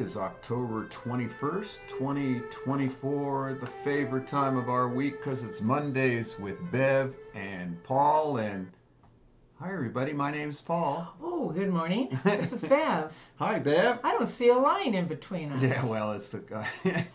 is October 21st, 2024, the favorite time of our week because it's Mondays with Bev and Paul. And hi, everybody. My name's Paul. Oh, good morning. This is Bev. Hi, Bev. I don't see a line in between us. Yeah, well, it's the guy.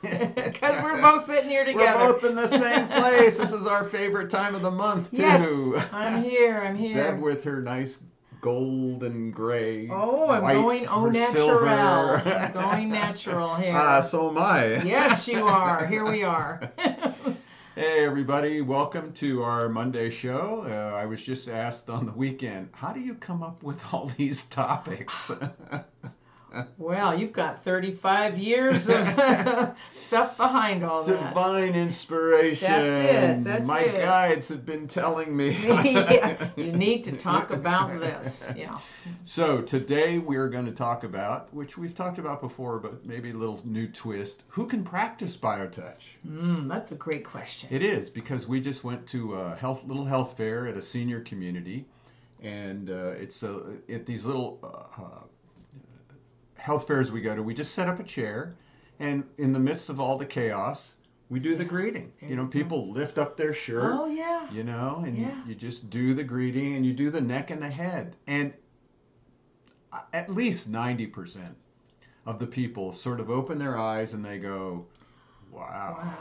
Because we're both sitting here together. We're both in the same place. This is our favorite time of the month, too. Yes, I'm here. Bev with her nice gold and gray. Oh, I'm white, going au naturel. I'm going natural here. So am I. Yes, you are. Here we are. Hey, everybody. Welcome to our Monday show. I was just asked on the weekend, how do you come up with all these topics? Well, you've got 35 years of stuff behind all that. Divine inspiration. That's it. That's My it. guides have been telling me. Yeah, you need to talk about this. Yeah. So today we're going to talk about, which we've talked about before, but maybe a little new twist. Who can practice BioTouch? That's a great question. It is, because we just went to a little health fair at a senior community, and it's at these little health fairs we go to. We just set up a chair, and in the midst of all the chaos, we do the greeting. People lift up their shirt. Oh, yeah. And you just do the greeting, and you do the neck and the head. And at least 90% of the people sort of open their eyes and they go, wow.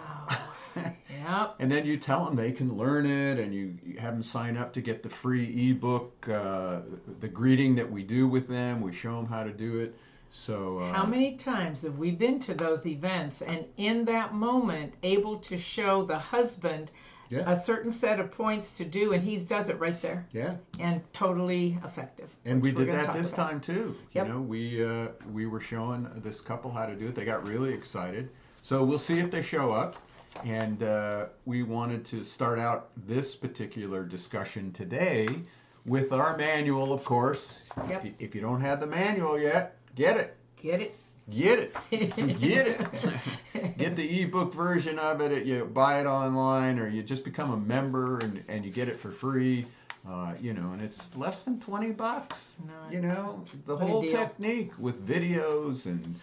Yep. And then you tell them they can learn it, and you have them sign up to get the free ebook, the greeting that we do with them. We show them how to do it. So how many times have we been to those events and in that moment able to show the husband a certain set of points to do, and he does it right there. Yeah. And totally effective. And we did that this time too. Yep. We were showing this couple how to do it. They got really excited. So we'll see if they show up. And we wanted to start out this particular discussion today with our manual, of course. Yep. If you don't have the manual yet, get it. Get it. Get it. Get it. Get the ebook version of it. You buy it online, or you just become a member and you get it for free. And it's less than $20. No, the whole technique with videos and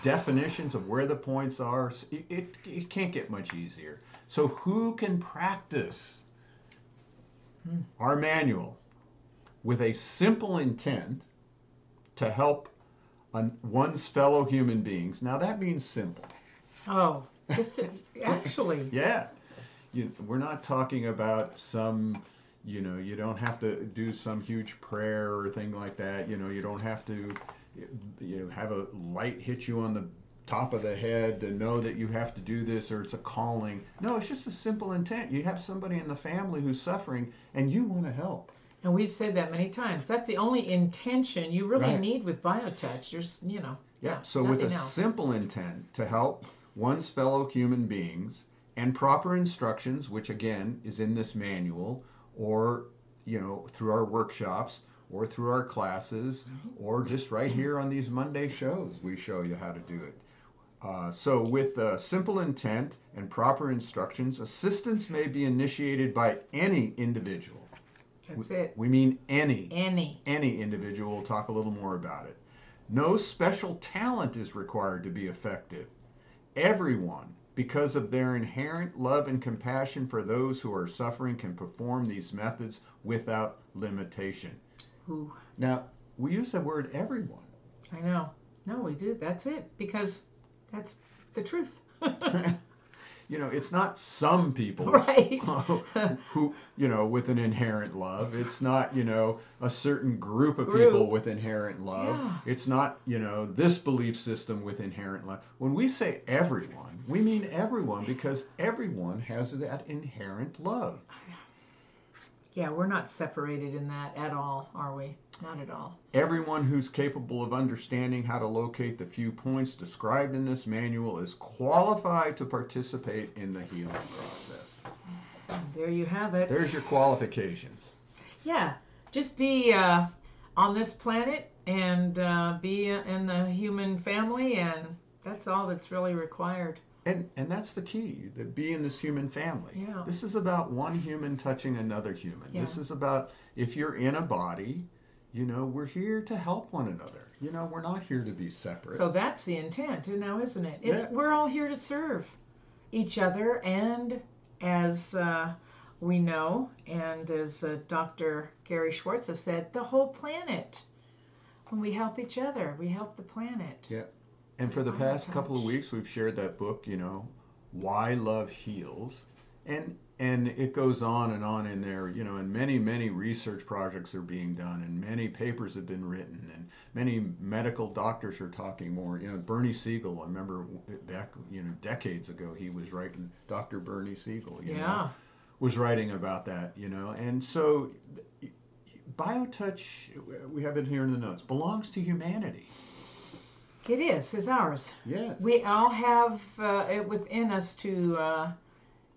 definitions of where the points are. It can't get much easier. So who can practice our manual with a simple intent to help one's fellow human beings? Now that means simple. Oh, actually. Yeah. We're not talking about some, you don't have to do some huge prayer or thing like that. You don't have to have a light hit you on the top of the head to know that you have to do this, or it's a calling. No, it's just a simple intent. You have somebody in the family who's suffering and you want to help. And we've said that many times. That's the only intention you really need with BioTouch. There's, So with a else. simple intent to help one's fellow human beings, and proper instructions, which again is in this manual, or through our workshops, or through our classes, or just right here on these Monday shows, we show you how to do it. So with simple intent and proper instructions, assistance may be initiated by any individual. That's it. We mean any. Any individual. We'll talk a little more about it. No special talent is required to be effective. Everyone, because of their inherent love and compassion for those who are suffering, can perform these methods without limitation. Ooh. Now, we use the word everyone. I know. No, we do. That's it. Because that's the truth. It's not some people right. who, with an inherent love. It's not, a certain group of people with inherent love. Yeah. It's not, this belief system with inherent love. When we say everyone, we mean everyone, because everyone has that inherent love. Yeah, we're not separated in that at all, are we? Not at all. Everyone who's capable of understanding how to locate the few points described in this manual is qualified to participate in the healing process. And there you have it. There's your qualifications. Yeah, just be on this planet and be in the human family, and that's all that's really required. And that's the key, that be in this human family. Yeah. This is about one human touching another human. Yeah. This is about, if you're in a body, we're here to help one another. we're not here to be separate. So that's the intent now, isn't it? Yeah. We're all here to serve each other, and as we know, and as Dr. Gary Schwartz has said, the whole planet. When we help each other, we help the planet. Yeah. And for the past couple of weeks, we've shared that book, Why Love Heals. And it goes on in there, and many research projects are being done, and many papers have been written, and many medical doctors are talking more. Bernie Siegel, I remember back, decades ago, he was writing, Dr. Bernie Siegel, was writing about that, and so BioTouch, we have it here in the notes, belongs to humanity. It is. It's ours. Yes. We all have it within us to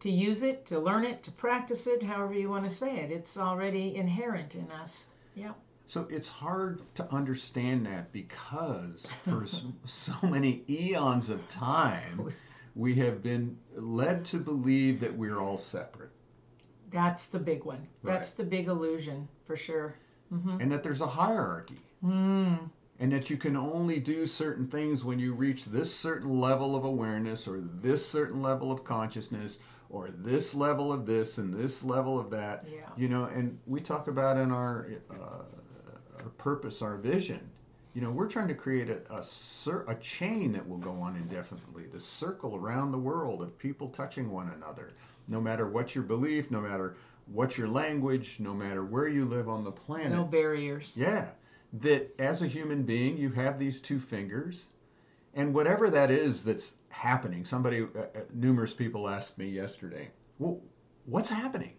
use it, to learn it, to practice it, however you want to say it. It's already inherent in us. Yeah. So it's hard to understand that because for so many eons of time, we have been led to believe that we're all separate. That's the big one. Right. That's the big illusion, for sure. Mm-hmm. And that there's a hierarchy. Mm. And that you can only do certain things when you reach this certain level of awareness or this certain level of consciousness or this level of this and this level of that. Yeah. And we talk about in our purpose, our vision, we're trying to create a chain that will go on indefinitely, the circle around the world of people touching one another, no matter what your belief, no matter what your language, no matter where you live on the planet. No barriers. Yeah. That as a human being, you have these two fingers, and whatever that is that's happening, numerous people asked me yesterday, well, what's happening?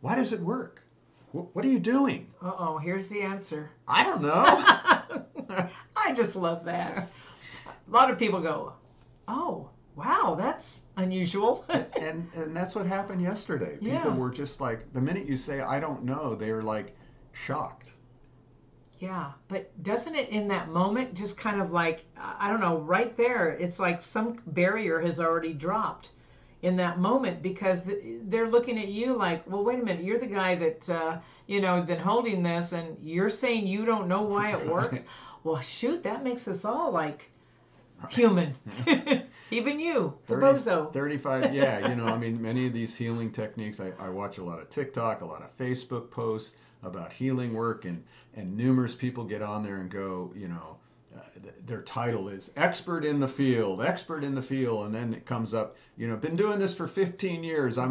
Why does it work? What are you doing? Uh-oh, here's the answer. I don't know. I just love that. A lot of people go, oh, wow, that's unusual. and that's what happened yesterday. People were just like, the minute you say, I don't know, they're like shocked. Yeah, but doesn't it in that moment just kind of like, I don't know, right there, it's like some barrier has already dropped in that moment because they're looking at you like, well, wait a minute, you're the guy that, been holding this and you're saying you don't know why it works? Well, shoot, that makes us all like human. Even you, the bozo. 35, many of these healing techniques, I watch a lot of TikTok, a lot of Facebook posts about healing work, and numerous people get on there and go, their title is expert in the field, and then it comes up, been doing this for 15 years, I've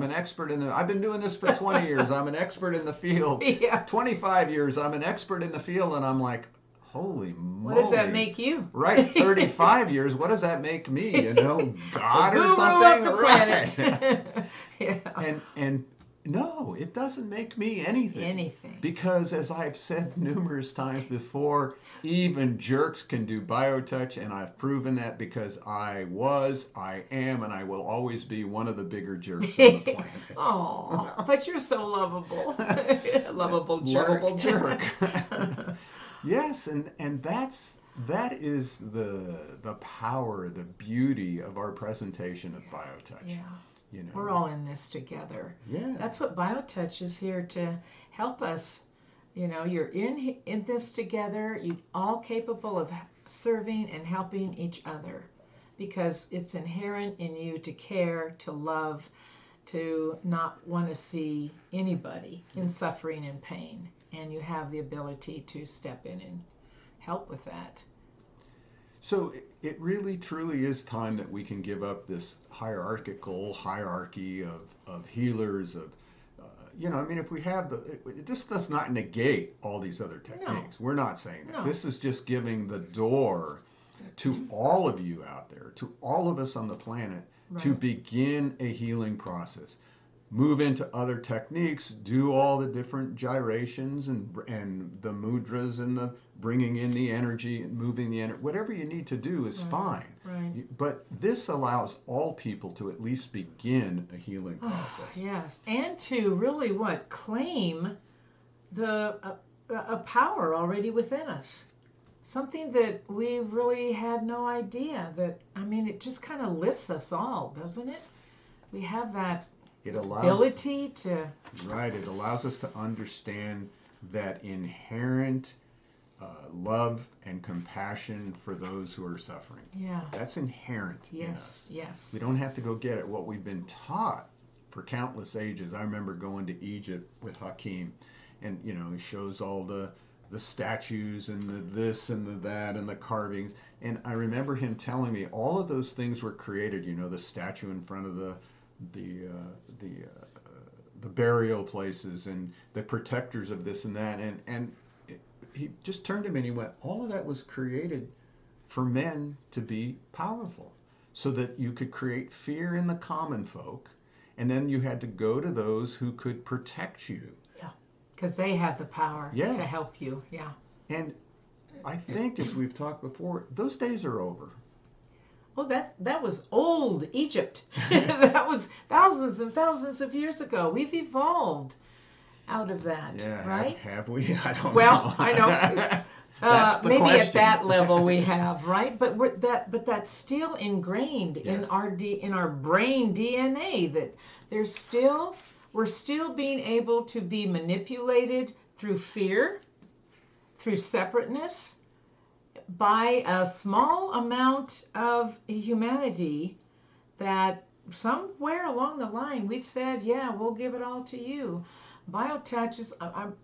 been doing this for 20 years, I'm an expert in the field, 25 years, I'm an expert in the field, and I'm like, holy moly. What does that make you? Right, 35 years, what does that make me, God or something? The right. Yeah. And no, it doesn't make me anything. Because as I've said numerous times before, even jerks can do BioTouch, and I've proven that because I am, and I will always be one of the bigger jerks on the planet. Oh, but you're so lovable. Lovable jerk. Lovable jerk. Yes, and that is the power, the beauty of our presentation of BioTouch. Yeah. We're all in this together. Yeah. That's what BioTouch is here to help us. You're in this together. You're all capable of serving and helping each other because it's inherent in you to care, to love, to not want to see anybody in suffering and pain. And you have the ability to step in and help with that. So it really truly is time that we can give up this hierarchy of healers, if we have this does not negate all these other techniques. No. We're not saying that. No. This is just giving the door to all of you out there, to all of us on the planet, to begin a healing process. Move into other techniques, do all the different gyrations and the mudras and the bringing in the energy and moving the energy. Whatever you need to do is fine. Right. But this allows all people to at least begin a healing process. Yes, and to really claim a power already within us. Something that we really had no idea that, it just kind of lifts us all, doesn't it? We have that ability to... Right, it allows us to understand that inherent love and compassion for those who are suffering. Yeah. That's inherent in Yes. us. We Yes. don't have to go get it. What we've been taught for countless ages. I remember going to Egypt with Hakeem, and he shows all the statues and the this and the that and the carvings. And I remember him telling me all of those things were created. The statue in front of the the burial places and the protectors of this and that. And he just turned to me and he went, all of that was created for men to be powerful, so that you could create fear in the common folk, and then you had to go to those who could protect you. Yeah. Because they have the power Yes. to help you. Yeah. And I think, as we've talked before, those days are over. Well, that was old Egypt. That was thousands and thousands of years ago. We've evolved out of that, Yeah, right? have we? I don't Well, know. I know. That's the Maybe question. at that level we have, right? But that's still ingrained in Yes. our brain DNA, that we're still being able to be manipulated through fear, through separateness, by a small amount of humanity, that somewhere along the line we said, yeah, we'll give it all to you. Biotouch is,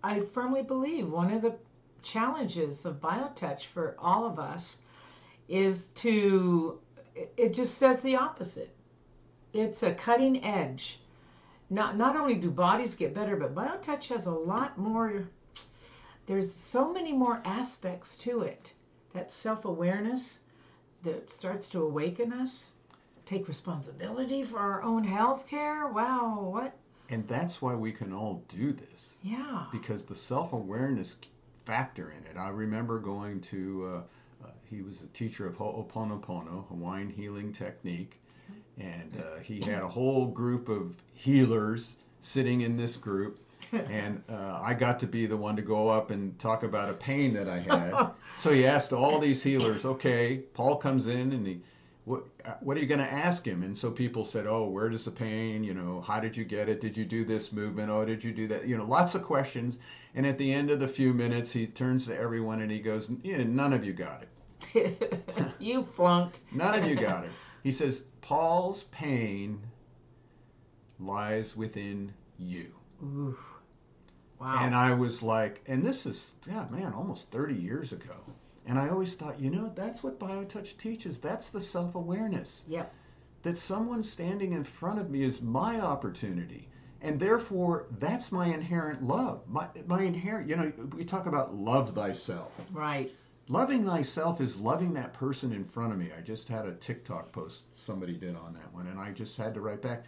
I firmly believe, one of the challenges of biotouch for all of us is it just says the opposite. It's a cutting edge. Not only do bodies get better, but biotouch has a lot more, there's so many more aspects to it. That self-awareness that starts to awaken us, take responsibility for our own health care. Wow, what? And that's why we can all do this. Yeah. Because the self-awareness factor in it. I remember going to, he was a teacher of Ho'oponopono, Hawaiian healing technique, and he had a whole group of healers sitting in this group, and I got to be the one to go up and talk about a pain that I had. So he asked all these healers, okay, Paul comes in and what are you going to ask him? And so people said, oh, where does the pain, how did you get it? Did you do this movement? Oh, did you do that? Lots of questions. And at the end of the few minutes, he turns to everyone and he goes, yeah, none of you got it. You flunked. None of you got it. He says, Paul's pain lies within you. Ooh. Wow. And I was like, and this is, yeah, man, almost 30 years ago. And I always thought, that's what BioTouch teaches. That's the self-awareness. Yep. That someone standing in front of me is my opportunity. And therefore, that's my inherent love. My inherent, we talk about love thyself. Right. Loving thyself is loving that person in front of me. I just had a TikTok post somebody did on that one, and I just had to write back,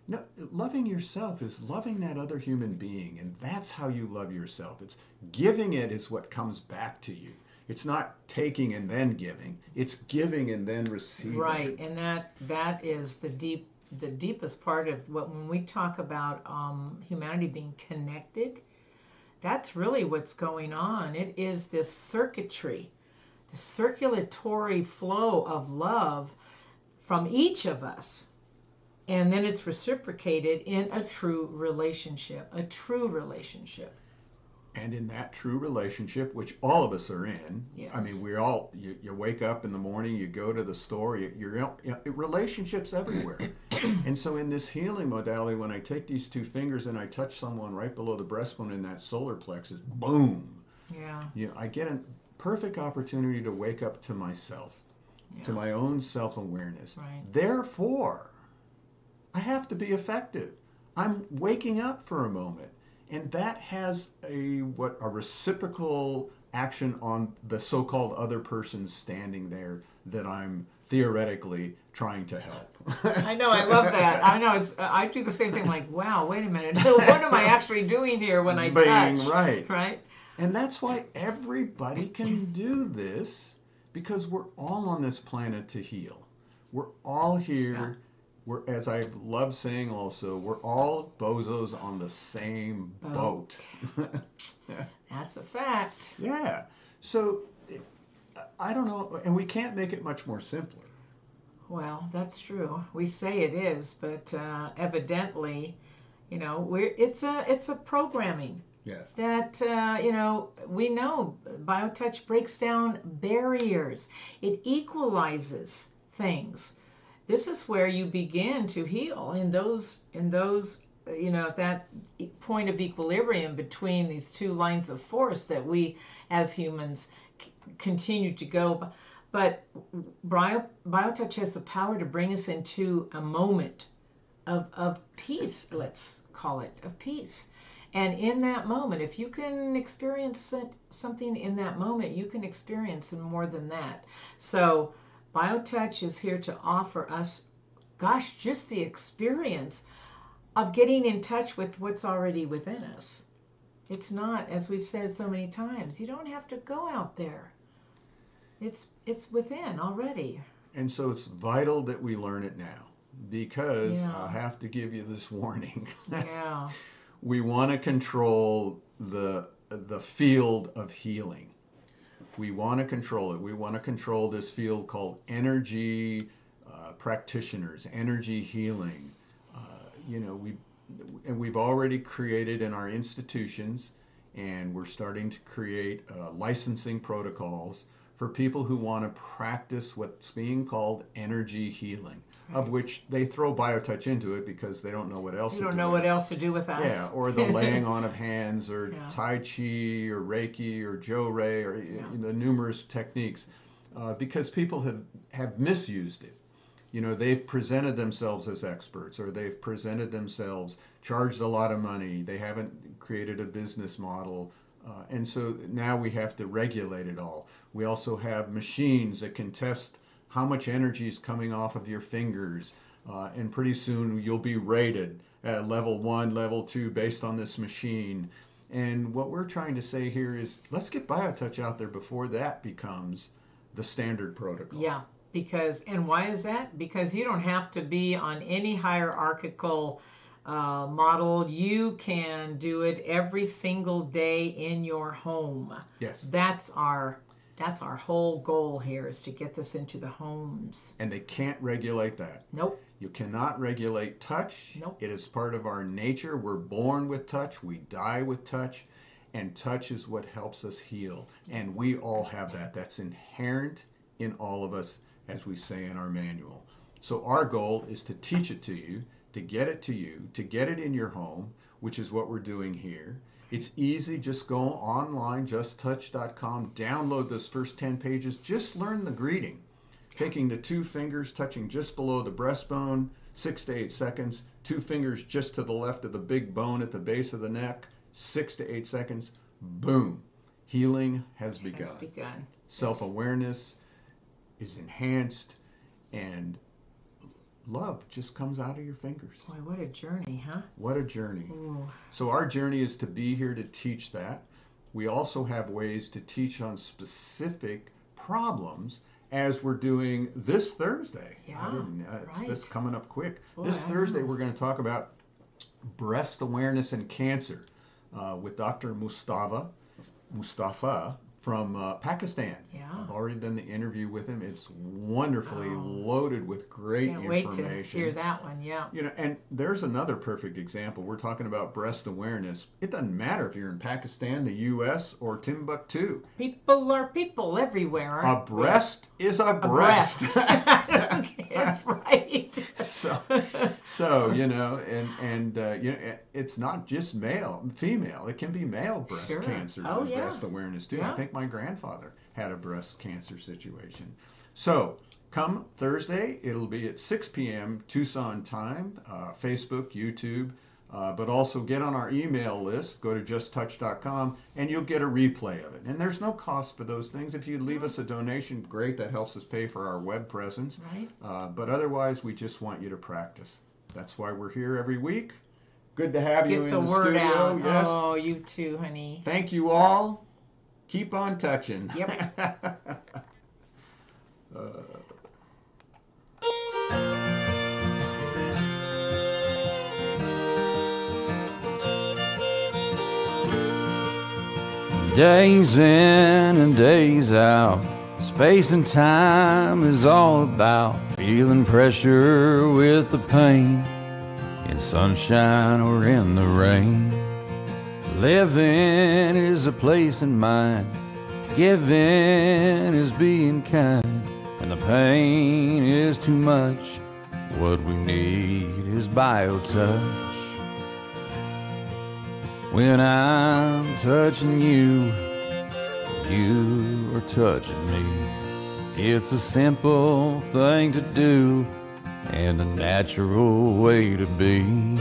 no, loving yourself is loving that other human being, and that's how you love yourself. It's giving it is what comes back to you. It's not taking and then giving. It's giving and then receiving. Right, and that is the deepest part of when we talk about humanity being connected. That's really what's going on. It is this circuitry, the circulatory flow of love from each of us. And then it's reciprocated in a true relationship, And in that true relationship, which all of us are in, Yes. I mean, you wake up in the morning, you go to the store, relationships everywhere. And so in this healing modality, when I take these two fingers and I touch someone right below the breastbone in that solar plexus, boom. Yeah. I get a perfect opportunity to wake up to myself, to my own self-awareness. Right. Therefore, I have to be effective. I'm waking up for a moment. And that has a reciprocal action on the so-called other person standing there that I'm theoretically trying to help. I know, I love that. I know, I do the same thing, like, wow, wait a minute, what am I actually doing here when I touch? Right? And that's why everybody can do this, because we're all on this planet to heal. We're all here. Yeah. As I love saying also, we're all bozos on the same boat. That's a fact. Yeah. So, I don't know, and we can't make it much more simpler. Well, that's true. We say it is, but evidently, it's a programming. Yes. That, we know BioTouch breaks down barriers, it equalizes things. This is where you begin to heal in those that point of equilibrium between these two lines of force that we as humans continue to go. But BioTouch has the power to bring us into a moment of peace, let's call it, of peace. And in that moment, if you can experience something in that moment, you can experience more than that. So BioTouch is here to offer us, gosh, just the experience of getting in touch with what's already within us. It's not, as we've said so many times, you don't have to go out there. It's within already. And so it's vital that we learn it now, because Yeah. I have to give you this warning. Yeah. We want to control the field of healing. We want to control it. We want to control this field called energy practitioners, energy healing. We've already created in our institutions, and we're starting to create licensing protocols for people who want to practice what's being called energy healing, of Right. which they throw BioTouch into it because they don't know what else You to don't do know with what it. else to do with us. Yeah, or the laying on of hands, or Yeah. Tai Chi, or Reiki, or Jo-Ray, or Yeah. the numerous techniques, because people have misused it. They've presented themselves as experts, or they've presented themselves, charged a lot of money. They haven't created a business model. And so now we have to regulate it all. We also have machines that can test how much energy is coming off of your fingers. And pretty soon you'll be rated at level 1, level 2 based on this machine. And what we're trying to say here is, let's get BioTouch out there before that becomes the standard protocol. Yeah, and why is that? Because you don't have to be on any hierarchical model. You can do it every single day in your home. Yes. That's our whole goal here, is to get this into the homes. And they can't regulate that. Nope. You cannot regulate touch. Nope. It is part of our nature. We're born with touch. We die with touch. And touch is what helps us heal. And we all have that. That's inherent in all of us, as we say in our manual. So our goal is to teach it to you, to get it to you, to get it in your home, which is what we're doing here. It's easy. Just go online, justtouch.com, download those first 10 pages. Just learn the greeting. Taking the 2 fingers, touching just below the breastbone, 6 to 8 seconds. 2 fingers just to the left of the big bone at the base of the neck, 6 to 8 seconds. Boom. Healing has begun. Self-awareness is enhanced, and love just comes out of your fingers. Boy, what a journey, huh? What a journey. Ooh. So our journey is to be here to teach that. We also have ways to teach on specific problems, as we're doing this Thursday. Yeah, It's right. this coming up quick. Boy, This I Thursday know. we're going to talk about breast awareness and cancer with Dr. Mustafa from Pakistan. Yeah. I've already done the interview with him. It's wonderfully Oh. loaded with great Can't wait to information. hear that one. Yeah. And there's another perfect example. We're talking about breast awareness. It doesn't matter if you're in Pakistan, the U.S., or Timbuktu. People are people everywhere. A breast is a breast. That's right. So it's not just female. It can be male breast Sure. cancer Oh, and yeah. breast awareness too. Yeah. I think my grandfather had a breast cancer situation. So come Thursday, it'll be at 6 p.m. Tucson time, Facebook, YouTube, but also get on our email list. Go to justtouch.com and you'll get a replay of it. And there's no cost for those things. If you leave us a donation, great. That helps us pay for our web presence. Right. But otherwise, we just want you to practice. That's why we're here every week. Good to have you Get in the the word studio. out. Yes. Oh, you too, honey. Thank you all. Keep on touching. Yep. Days in and days out, space and time is all about feeling pressure with the pain, in sunshine or in the rain. Living is a place in mind, giving is being kind. And the pain is too much, what we need is bio-touch. When I'm touching you, you are touching me. It's a simple thing to do and a natural way to be.